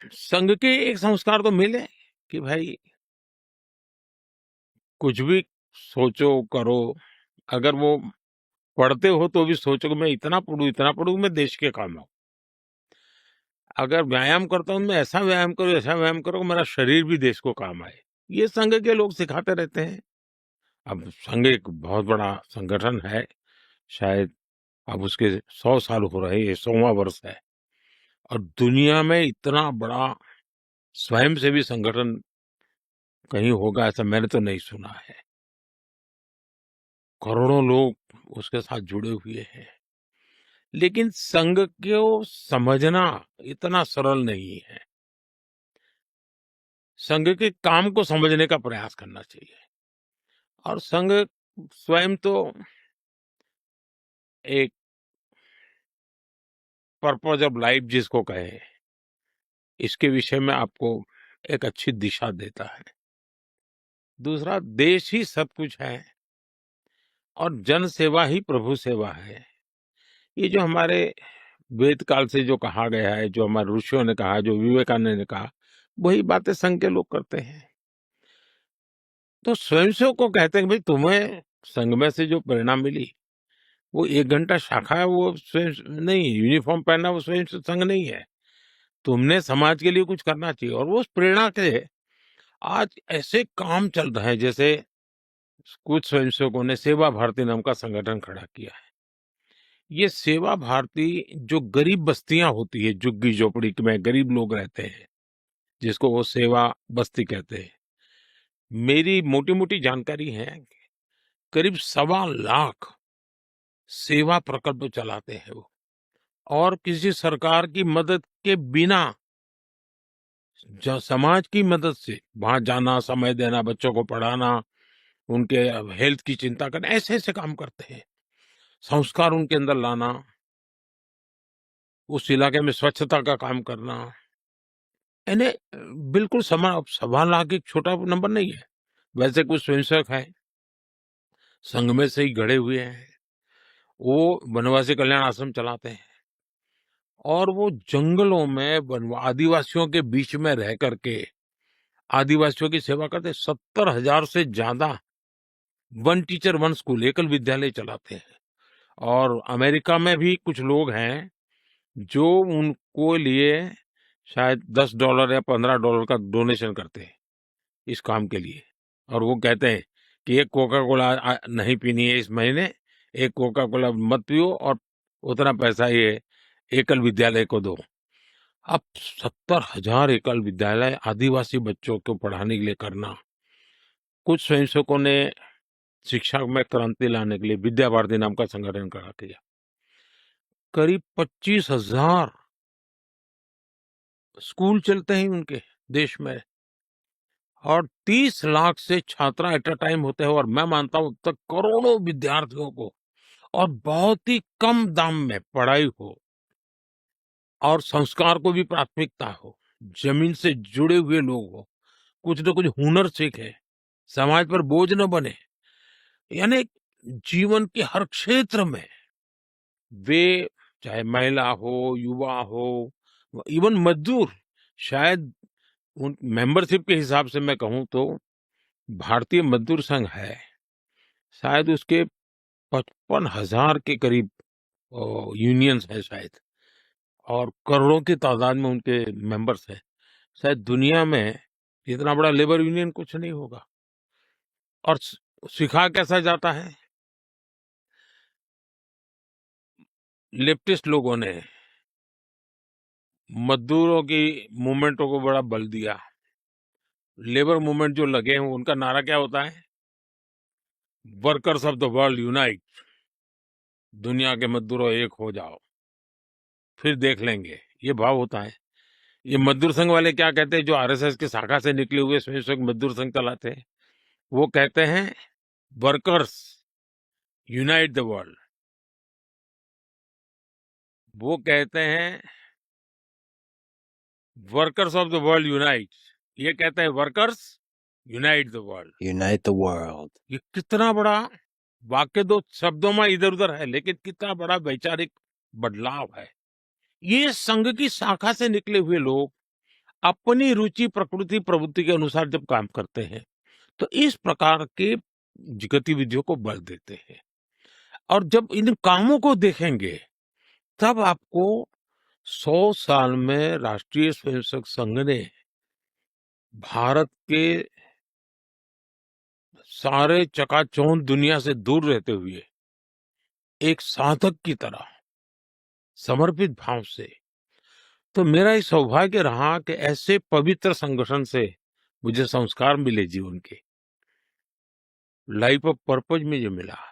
संघ के एक संस्कार तो मिले कि भाई कुछ भी सोचो करो, अगर वो पढ़ते हो तो भी सोचो कि मैं इतना पढूं मैं देश के काम आऊं। अगर व्यायाम करता हूं मैं ऐसा व्यायाम करो कि मेरा शरीर भी देश को काम आए। ये संघ के लोग सिखाते रहते हैं। अब संघ एक बहुत बड़ा संगठन है, शायद अब उसके 100 साल हो रहे हैं, ये 100वां वर्ष है। और दुनिया में इतना बड़ा स्वयंसेवी संगठन कहीं होगा ऐसा मैंने तो नहीं सुना है। करोड़ों लोग उसके साथ जुड़े हुए हैं। लेकिन संघ को समझना इतना सरल नहीं है। संघ के काम को समझने का प्रयास करना चाहिए। और संघ स्वयं तो एक पर्पज ऑफ लाइफ जिसको कहे, इसके विषय में आपको एक अच्छी दिशा देता है। दूसरा, देश ही सब कुछ है और जन सेवा ही प्रभु सेवा है। ये जो हमारे वेद काल से जो कहा गया है, जो हमारे ऋषियों ने कहा, जो विवेकानंद ने कहा, वही बातें संघ के लोग करते हैं। तो स्वयंसेवक को कहते हैं कि भाई तुम्हें संघ में से जो प्रेरणा मिली, वो 1 घंटा शाखा है, वो स्वयं नहीं, यूनिफॉर्म पहनना वो स्वयं से संघ नहीं है। तुमने समाज के लिए कुछ करना चाहिए। और वो उस प्रेरणा से आज ऐसे काम चल रहे हैं, जैसे कुछ स्वयंसेवकों ने सेवा भारती नाम का संगठन खड़ा किया है। ये सेवा भारती जो गरीब बस्तियां होती है, झुग्गी झोपड़ी में गरीब लोग रहते हैं, जिसको वो सेवा बस्ती कहते हैं। मेरी मोटी मोटी जानकारी है, करीब 1.25 लाख सेवा प्रकल्प चलाते हैं वो। और किसी सरकार की मदद के बिना, समाज की मदद से वहां जाना, समय देना, बच्चों को पढ़ाना, उनके हेल्थ की चिंता करना, ऐसे ऐसे काम करते हैं। संस्कार उनके अंदर लाना, उस इलाके में स्वच्छता का काम करना, यानी बिल्कुल 1.25 लाख एक छोटा नंबर नहीं है। वैसे कुछ स्वयंसेवक हैं, संघ में से ही गढ़े हुए हैं, वो वनवासी कल्याण आश्रम चलाते हैं। और वो जंगलों में आदिवासियों के बीच में रह करके आदिवासियों की सेवा करते। 70,000 से ज्यादा वन टीचर वन स्कूल, एकल विद्यालय चलाते हैं। और अमेरिका में भी कुछ लोग हैं जो उनको लिए शायद $10 या $15 का डोनेशन करते हैं इस काम के लिए। और वो कहते हैं कि एक कोका कोला नहीं पीनी है इस महीने, एक कोका कोला मत पियो और उतना पैसा ये एकल विद्यालय को दो। अब 70,000 एकल विद्यालय आदिवासी बच्चों को पढ़ाने के लिए करना। कुछ स्वयंसेवकों ने शिक्षा में क्रांति लाने के लिए विद्या भारती नाम का संगठन खड़ा किया। करीब 25,000 स्कूल चलते हैं उनके देश में। और 30 लाख से छात्रा एट अ टाइम होते हैं। और मैं मानता हूं तक करोड़ों विद्यार्थियों को, और बहुत ही कम दाम में पढ़ाई हो, और संस्कार को भी प्राथमिकता हो, जमीन से जुड़े हुए लोग हो, कुछ न कुछ हुनर सीखे, समाज पर बोझ न बने। यानी जीवन के हर क्षेत्र में वे, चाहे महिला हो, युवा हो, इवन मजदूर, शायद उन मेंबरशिप के हिसाब से मैं कहूं तो भारतीय मजदूर संघ है, शायद उसके 55,000 के करीब यूनियंस है शायद। और करोड़ों की तादाद में उनके मेंबर्स हैं। शायद दुनिया में इतना बड़ा लेबर यूनियन कुछ नहीं होगा। और सिखा कैसा जाता है, लेफ्टिस्ट लोगों ने मजदूरों की मूवमेंटों को बड़ा बल दिया। लेबर मूवमेंट जो लगे हैं उनका नारा क्या होता है, workers of the world unite, दुनिया के मजदूरों एक हो जाओ, फिर देख लेंगे, ये भाव होता है। ये मजदूर संघ वाले क्या कहते हैं, जो आरएसएस की शाखा से निकले हुए स्वयंसेवक मजदूर संघ चलाते हैं, वो कहते हैं वर्कर्स यूनाइट द वर्ल्ड। वो कहते हैं workers of the world unite, ये कहते हैं workers unite the world. Unite the world. ये कितना बड़ा वाक्य, दो शब्दों में इधर उधर है, लेकिन कितना बड़ा वैचारिक बदलाव है। ये संघ की शाखा से निकले हुए लोग अपनी रुचि, प्रकृति, प्रवृत्ति के अनुसार जब काम करते हैं, तो इस प्रकार के गतिविधियों को बल देते हैं। और जब इन कामों को देखेंगे, तब आपको 100 साल में राष्ट्रीय स्वयंसेवक संघ ने भारत के सारे चकाचौंध दुनिया से दूर रहते हुए एक साधक की तरह समर्पित भाव से, तो मेरा ये सौभाग्य रहा कि ऐसे पवित्र संगठन से मुझे संस्कार मिले जीवन के, लाइफ ऑफ पर्पज में जो मिला।